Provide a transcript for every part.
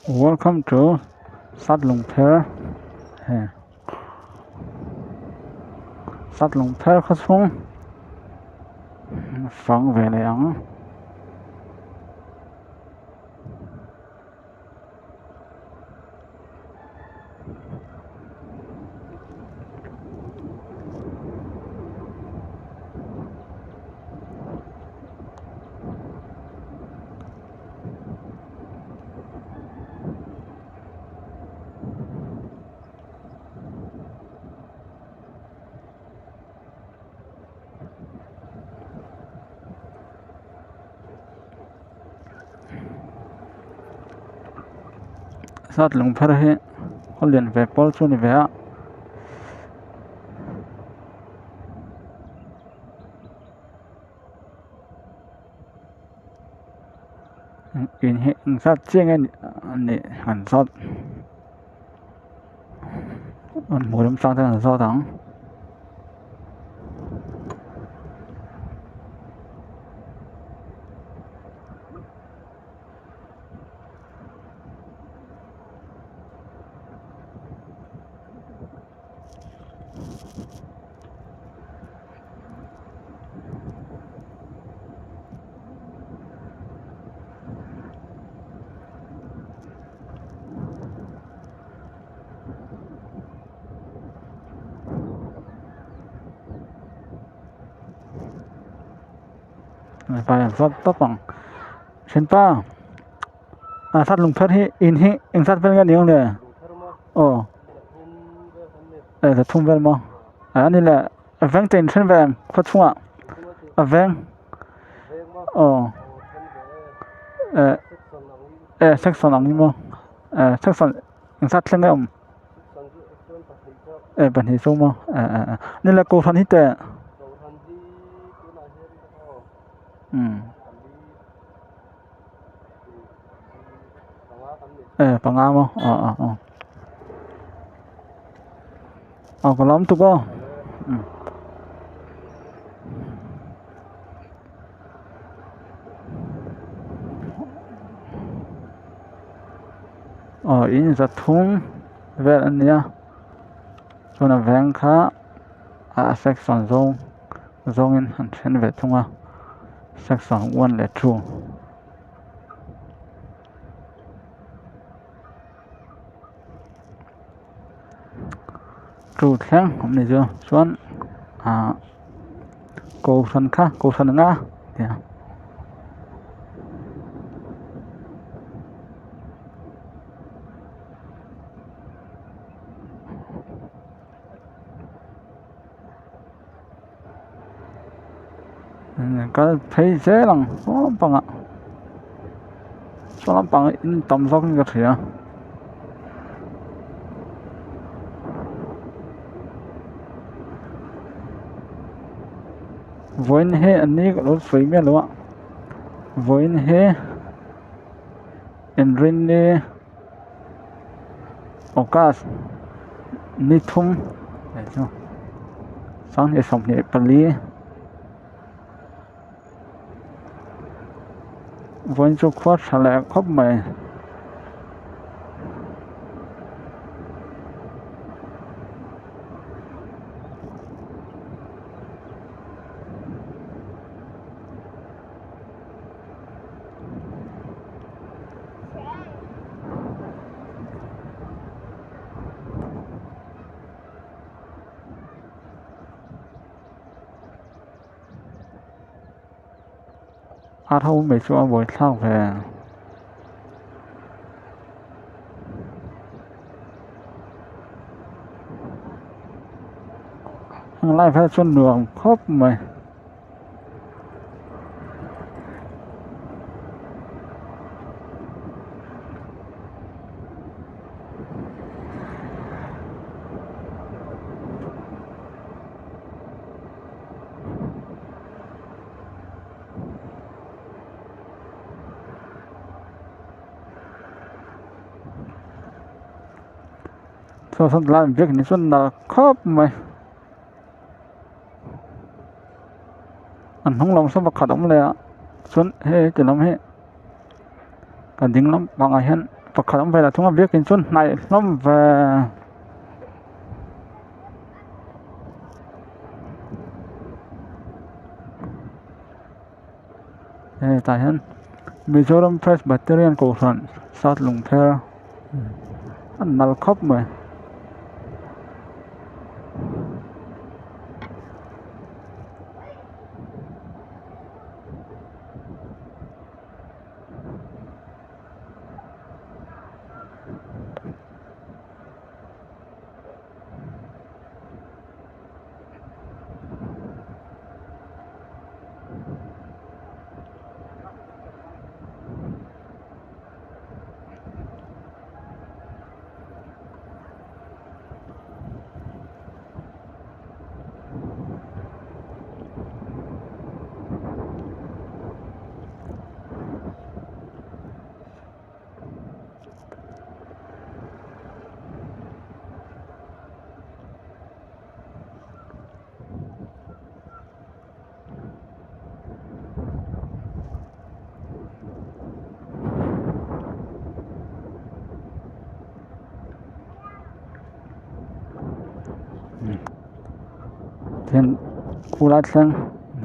Welcome to Sát Lùng Pher. Sát Lùng Pher khá xuống phẳng về lại ống Sát Lùng Pher hi có liền về Paul chu ni về ạ in hi sát chiêng anh nè hẳn sát mỗi đêm sang thế hẳn sát thắng phải sát tóc bằng trên pa sát Lùng Pher hi in hi in sát bên cái điều này ồ là thung ven mà này là vang tên trên ven phát thung ạ vang section ang mo section in sát lên cái bản hình số mà nên là cô phân hít tệ bằng ao mà còn lắm tụi cô in ra thung về anh nhá cho nó vang khá section zone in hành trên về thung section 1 là true true thang hôm nay chưa xuân cô xuân khác cô xuân ngã thì cái thấy dễ lắm bằng ạ số bằng in tầm dốc như thế với hết anh ấy có lối suy miên luôn ạ với hết Enrini Okas Nithum để cho sáng để sống để Pali với cho khoát xả lẹ khóc mày thâu mấy chỗ buổi sáng về lại phải xuân đường khóc mày cho xuân làm việc này xuân là khóc mày anh không lòng sao mà khả động lẹ xuân hết từ lắm hết cả tiếng lắm bằng ai hết pakhat am vela thunga biakin chun hnai hlom ve tại hiện Mizoram Presbyterian Conference South Lungpher anh nal khóc mà then kulat sang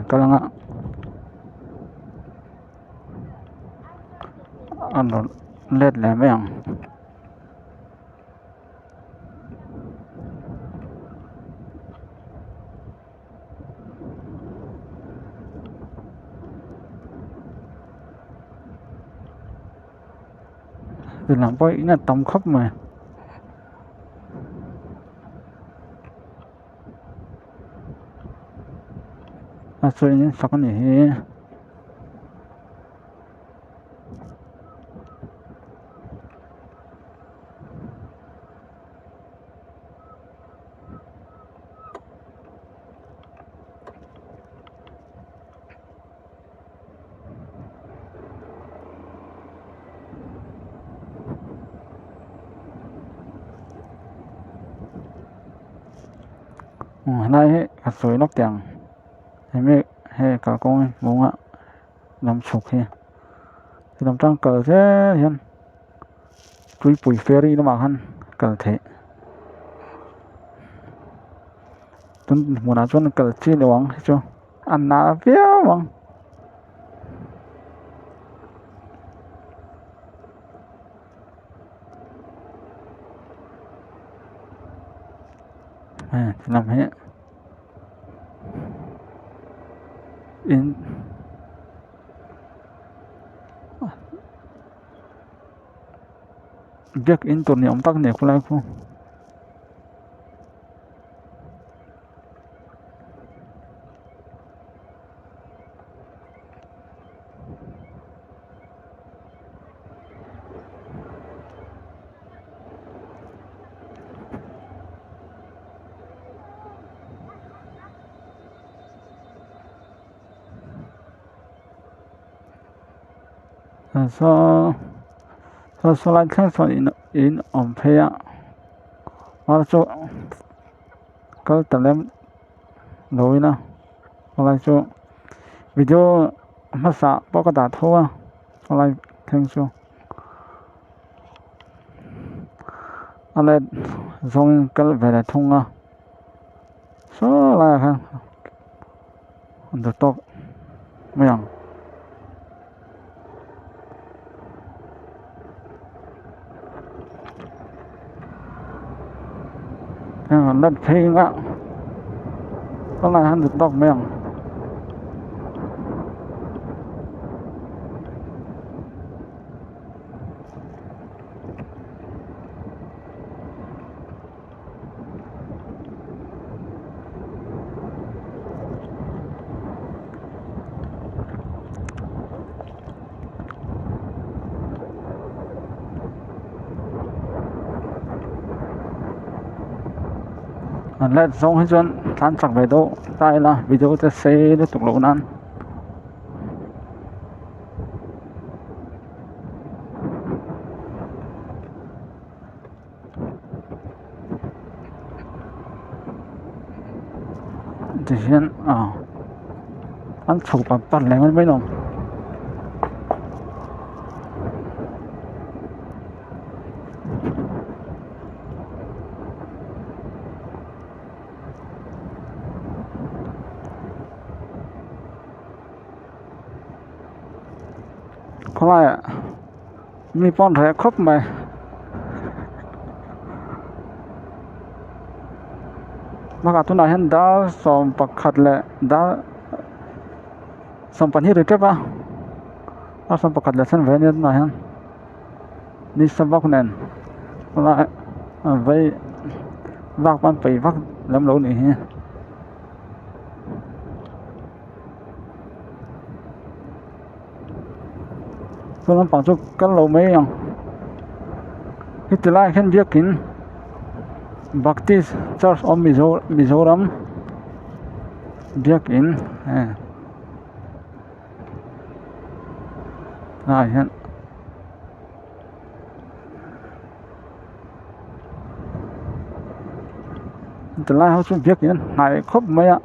kalanga ano let le meng từ làm bôi nó tổng khóc mà so ini sakon ni nay cả soi nóc tiếng hay hay cả con muốn ạ làm sụp thì làm trang cờ thế hiện túi bụi ferry nó mà hắn cờ thế tuần muốn nói cho nó cờ chi để uống cho ăn nà phía uống làm hết in việc in tuần này ông tắc này không lại không so lại thêm so in on pay ạ mà cho cái tờ lem đối na lại cho video mà sa bao cái đá thua so lại thêm cho lại dùng cái về là thông à so lại ha được tốt mấy样đất phê ngạ có ngày hắn được đọc mèng let xong hết chân tan chẳng về đâu tại là video sẽ xe tiếp tục lâu nan thì hiện ăn chụp bắt lén mấy đồng có lại mi pon rẻ khóc mày mà cả tuần này hắn đã xong bạc khát lệ đã xong pan hiệp rồi ba đã xong bạc khát lệ sen về như này hắn đi xong bạc nền lại vậy vác pan phải vác lắm lâu này tôi làm bằng chút cái lâu mấy ông hít lại khen việc kín Baptist Church of Mizoram việc kín này hiện hít lại họ chung việc kín này khóc mấy ạ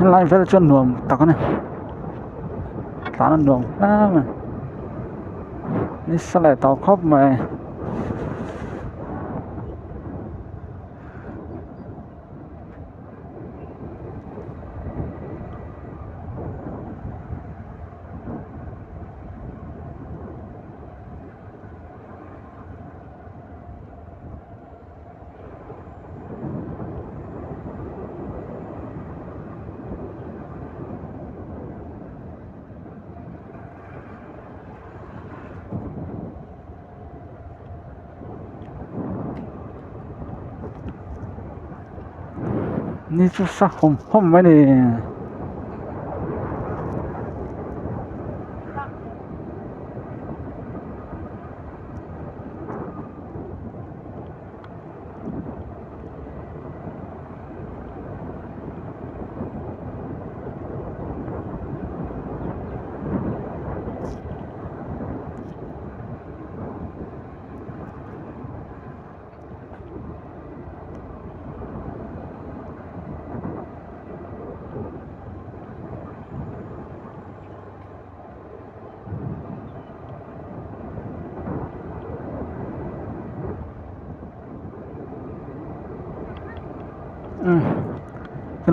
lại phải cho nuông tao cái này tao nó nuông mà đi sao lại tao khóc mày你这啥红没的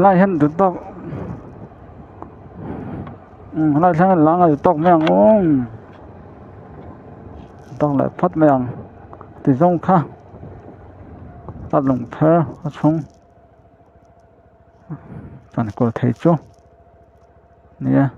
？lại hiện được tóc lại sang láng rồi tóc mèo tóc lại phát mèo thì rong khác tắt lồng thơ xuống toàn cổ thấy chú nè